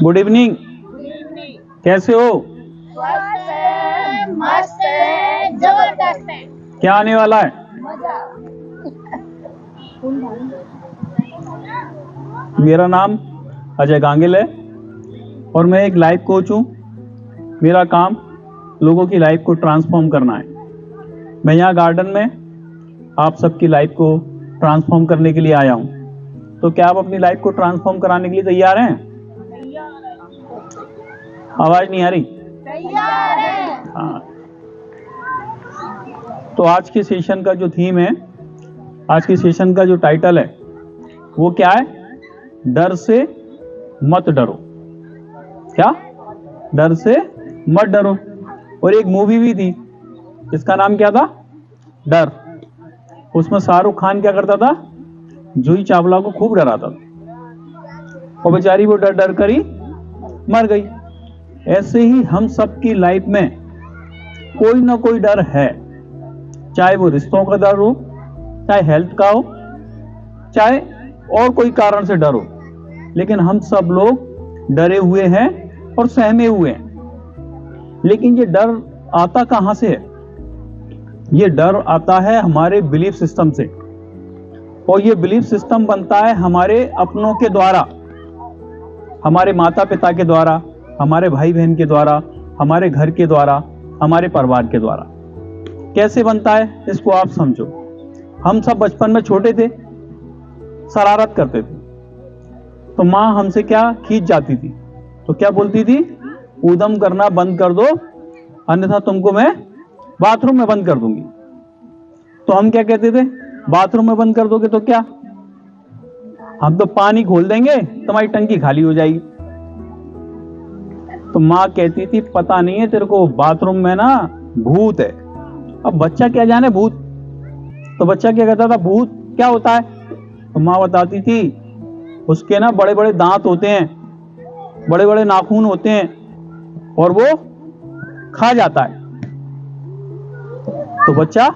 Good evening. कैसे हो? स्वस्थ है, मस्त है, जबरदस्त है। क्या आने वाला है? मेरा नाम अजय गांगिल है और मैं एक लाइफ कोच हूँ। मेरा काम लोगों की लाइफ को ट्रांसफॉर्म करना है। मैं यहाँ गार्डन में आप सबकी लाइफ को ट्रांसफॉर्म करने के लिए आया हूँ। तो क्या आप अपनी लाइफ को ट्रांसफॉर्म कराने के लिए तैयार हैं? आवाज नहीं आ रही? तैयार है। हाँ। तो आज के सेशन का जो थीम है, आज के सेशन का जो टाइटल है वो क्या है? डर से मत डरो। क्या? डर से मत डरो। और एक मूवी भी थी, इसका नाम क्या था? डर। उसमें शाहरुख खान क्या करता था? जूही चावला को खूब डराता था और बेचारी वो डर डर कर ही मर गई। ऐसे ही हम सबकी लाइफ में कोई ना कोई डर है, चाहे वो रिश्तों का डर हो, चाहे हेल्थ का हो, चाहे और कोई कारण से डर हो, लेकिन हम सब लोग डरे हुए हैं और सहमे हुए हैं। लेकिन ये डर आता कहां से है? ये डर आता है हमारे बिलीफ सिस्टम से, और ये बिलीफ सिस्टम बनता है हमारे अपनों के द्वारा, हमारे माता पिता के द्वारा, हमारे भाई बहन के द्वारा, हमारे घर के द्वारा, हमारे परिवार के द्वारा। कैसे बनता है इसको आप समझो। हम सब बचपन में छोटे थे, शरारत करते थे, तो माँ हमसे क्या खींच जाती थी, तो क्या बोलती थी? ऊधम करना बंद कर दो, अन्यथा तुमको मैं बाथरूम में बंद कर दूंगी। तो हम क्या कहते थे? बाथरूम में बंद कर दोगे तो क्या? हम तो पानी खोल देंगे, तुम्हारी टंकी खाली हो जाएगी। तो माँ कहती थी पता नहीं है तेरे को, बाथरूम में ना भूत है। अब बच्चा क्या जाने भूत, तो बच्चा क्या कहता था? भूत क्या होता है? तो माँ बताती थी उसके ना बड़े बड़े दांत होते हैं, बड़े बड़े नाखून होते हैं, और वो खा जाता है। तो बच्चा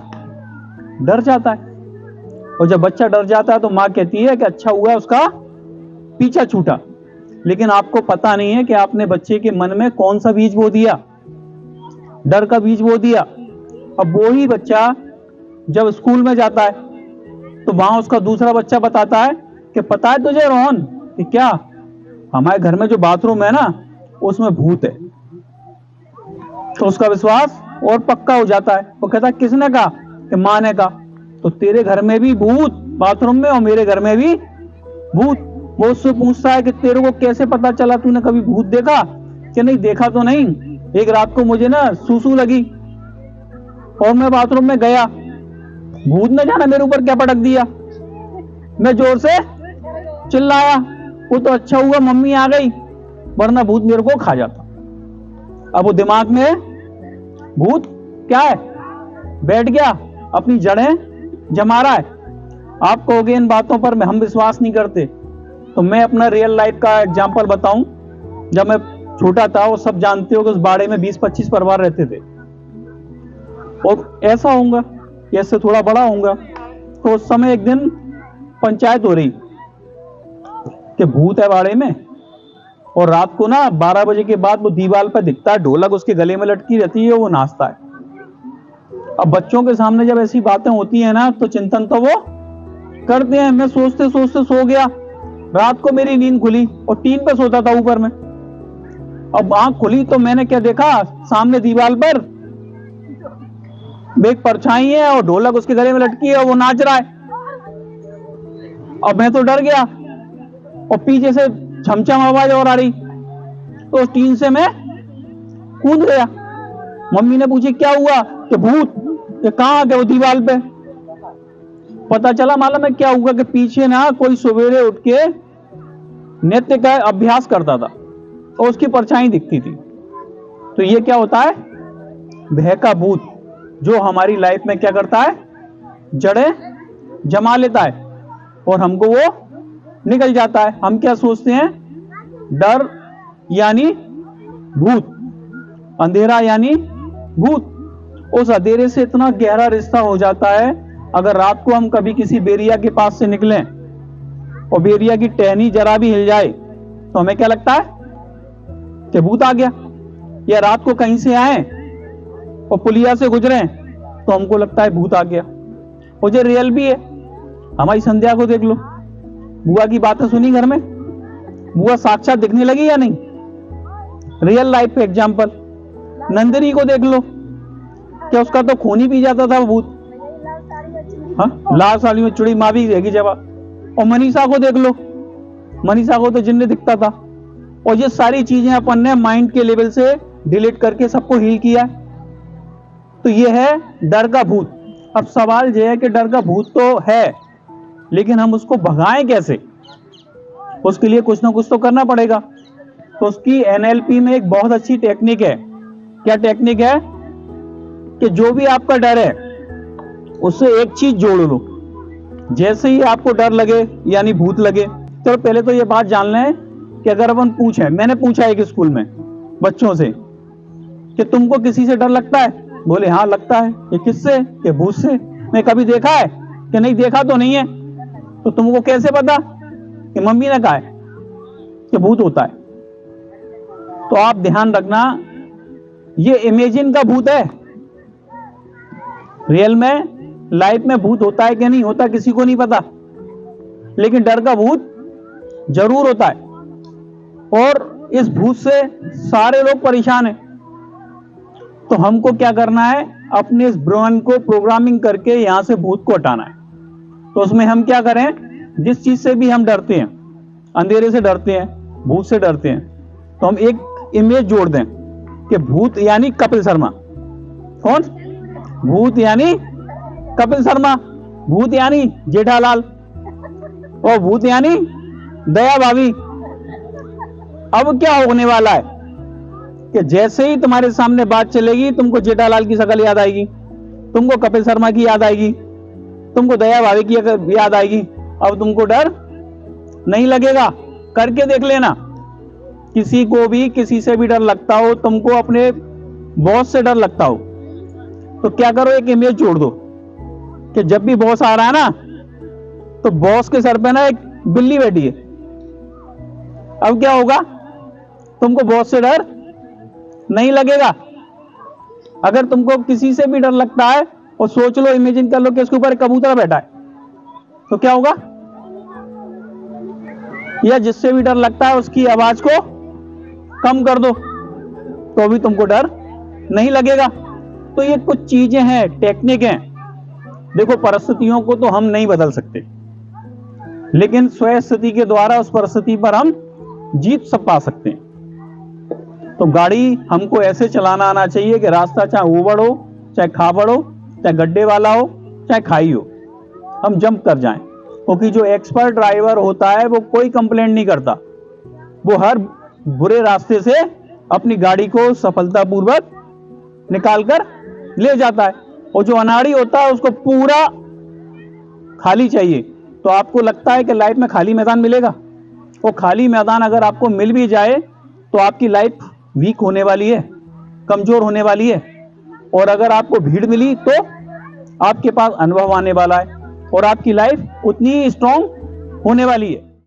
डर जाता है, और जब बच्चा डर जाता है तो माँ कहती है कि अच्छा हुआ उसका पीछा छूटा। लेकिन आपको पता नहीं है कि आपने बच्चे के मन में कौन सा बीज बो दिया? डर का बीज बो दिया। अब वो ही बच्चा जब स्कूल में जाता है तो वहां उसका दूसरा बच्चा बताता है कि पता है तुझे रोहन कि क्या, हमारे घर में जो बाथरूम है ना उसमें भूत है। तो उसका विश्वास और पक्का हो जाता है। वो कहता है किसने कहा? कि माँ ने कहा। तो तेरे घर में भी भूत बाथरूम में और मेरे घर में भी भूत। वो उससे पूछता है कि तेरे को कैसे पता चला, तूने कभी भूत देखा? कि नहीं देखा तो नहीं, एक रात को मुझे ना सूसू लगी और मैं बाथरूम में गया, भूत ने जाना मेरे ऊपर क्या पटक दिया, मैं जोर से चिल्लाया। वो तो अच्छा हुआ मम्मी आ गई, वरना भूत मेरे को खा जाता। अब वो दिमाग में भूत क्या है? बैठ गया, अपनी जड़ें जमा रहा है। आप कहोगे इन बातों पर हम विश्वास नहीं करते, तो मैं अपना रियल लाइफ का एग्जांपल बताऊं। जब मैं छोटा था, वो सब जानते हो कि उस बाड़े में 20-25 परिवार रहते थे, और ऐसा होऊंगा, ऐसे थोड़ा बड़ा होऊंगा। तो उस समय एक दिन पंचायत हो रही कि भूत है बाड़े में, और रात को ना 12 बजे के बाद वो दीवार पर दिखता है, ढोलक उसके गले में लटकी रहती है, वो नाचता है। अब बच्चों के सामने जब ऐसी बातें होती है ना, तो चिंतन तो वो करते हैं। मैं सोचते सोचते सो गया, रात को मेरी नींद खुली और टीन पे सोता था ऊपर में। अब आंख खुली तो मैंने क्या देखा? सामने दीवार पर एक परछाई है और ढोलक उसके गले में लटकी है और वो नाच रहा है। अब मैं तो डर गया, और पीछे से छमछम आवाज और आ रही, तो उस टीन से मैं कूद गया। मम्मी ने पूछी क्या हुआ? कि भूत। कि कहां गए? वो दीवार पे। पता चला मालूम है क्या हुआ? कि पीछे ना कोई सवेरे उठ के नृत्य का अभ्यास करता था और उसकी परछाई दिखती थी। तो ये क्या होता है? भय का भूत, जो हमारी लाइफ में क्या करता है? जड़ें जमा लेता है और हमको वो निकल जाता है। हम क्या सोचते हैं? डर यानी भूत, अंधेरा यानी भूत। उस अंधेरे से इतना गहरा रिश्ता हो जाता है, अगर रात को हम कभी किसी बेरिया के पास से निकलें और बेरिया की टहनी जरा भी हिल जाए तो हमें क्या लगता है कि भूत आ गया, या रात को कहीं से आए और पुलिया से गुजरे तो हमको लगता है भूत आ गया। और ये रियल भी है। हमारी संध्या को देख लो, बुआ की बातें सुनी घर में, बुआ साक्षात दिखने लगी या नहीं? Real life example. नंदिनी को देख लो, क्या उसका तो खून ही पी जाता था वो भूत। हाँ, लाल साड़ी में चुड़ी माँ भी रहेगी जवाब। और मनीषा को देख लो, मनीषा को तो जिन्न दिखता था। और ये सारी चीजें अपन ने माइंड के लेवल से डिलीट करके सबको हील किया। तो ये है डर का भूत। अब सवाल यह है कि डर का भूत तो है, लेकिन हम उसको भगाएं कैसे? उसके लिए कुछ ना कुछ तो करना पड़ेगा। तो उसकी एनएलपी में एक बहुत अच्छी टेक्निक है। क्या टेक्निक है? कि जो भी आपका डर है उससे एक चीज जोड़ लो। जैसे ही आपको डर लगे यानी भूत लगे, चलो पहले तो ये बात जान लें कि अगर अपन पूछें, मैंने पूछा एक स्कूल में बच्चों से कि तुमको किसी से डर लगता है? बोले हाँ लगता है। ये किससे? कि भूत से। मैं कभी देखा है? कि नहीं देखा तो नहीं है। तो तुमको कैसे पता? कि मम्मी ने कहा है कि भूत होता है। तो आप ध्यान रखना, ये इमेजिन का भूत है। रियल में लाइफ में भूत होता है कि नहीं होता किसी को नहीं पता, लेकिन डर का भूत जरूर होता है। और इस भूत से सारे लोग परेशान हैं। तो हमको क्या करना है? अपने इस ब्रेन को प्रोग्रामिंग करके यहां से भूत को हटाना है। तो उसमें हम क्या करें? जिस चीज से भी हम डरते हैं, अंधेरे से डरते हैं, भूत से डरते हैं, तो हम एक इमेज जोड़ दें कि भूत यानी कपिल शर्मा। कौन? भूत यानी कपिल शर्मा, भूत यानी जेठालाल, और भूत यानी दया भाभी। अब क्या होने वाला है कि जैसे ही तुम्हारे सामने बात चलेगी, तुमको जेठालाल की शक्ल याद आएगी, तुमको कपिल शर्मा की याद आएगी, तुमको दया भाभी की याद आएगी। अब तुमको डर नहीं लगेगा। करके देख लेना। किसी को भी किसी से भी डर लगता हो, तुमको अपने बॉस से डर लगता हो, तो क्या करो? एक इमेज जोड़ दो कि जब भी बॉस आ रहा है ना, तो बॉस के सर पे ना एक बिल्ली बैठी है। अब क्या होगा? तुमको बॉस से डर नहीं लगेगा। अगर तुमको किसी से भी डर लगता है और सोच लो, इमेजिन कर लो कि इसके ऊपर कबूतर बैठा है, तो क्या होगा? या जिससे भी डर लगता है उसकी आवाज को कम कर दो, तो भी तुमको डर नहीं लगेगा। तो ये कुछ चीजें हैं, टेक्निक हैं। देखो, परिस्थितियों को तो हम नहीं बदल सकते, लेकिन स्वयं स्थिति के द्वारा उस परिस्थिति पर हम जीत सब पा सकते हैं। तो गाड़ी हमको ऐसे चलाना आना चाहिए कि रास्ता चाहे ऊबड़ हो, चाहे खाबड़ हो, चाहे गड्ढे वाला हो, चाहे खाई हो, हम जंप कर जाएं। क्योंकि जो एक्सपर्ट ड्राइवर होता है वो कोई कंप्लेंट नहीं करता, वो हर बुरे रास्ते से अपनी गाड़ी को सफलतापूर्वक निकाल कर ले जाता है। और जो अनाड़ी होता है उसको पूरा खाली चाहिए। तो आपको लगता है कि लाइफ में खाली मैदान मिलेगा? वो खाली मैदान अगर आपको मिल भी जाए तो आपकी लाइफ वीक होने वाली है, कमजोर होने वाली है। और अगर आपको भीड़ मिली तो आपके पास अनुभव आने वाला है और आपकी लाइफ उतनी ही स्ट्रांग होने वाली है।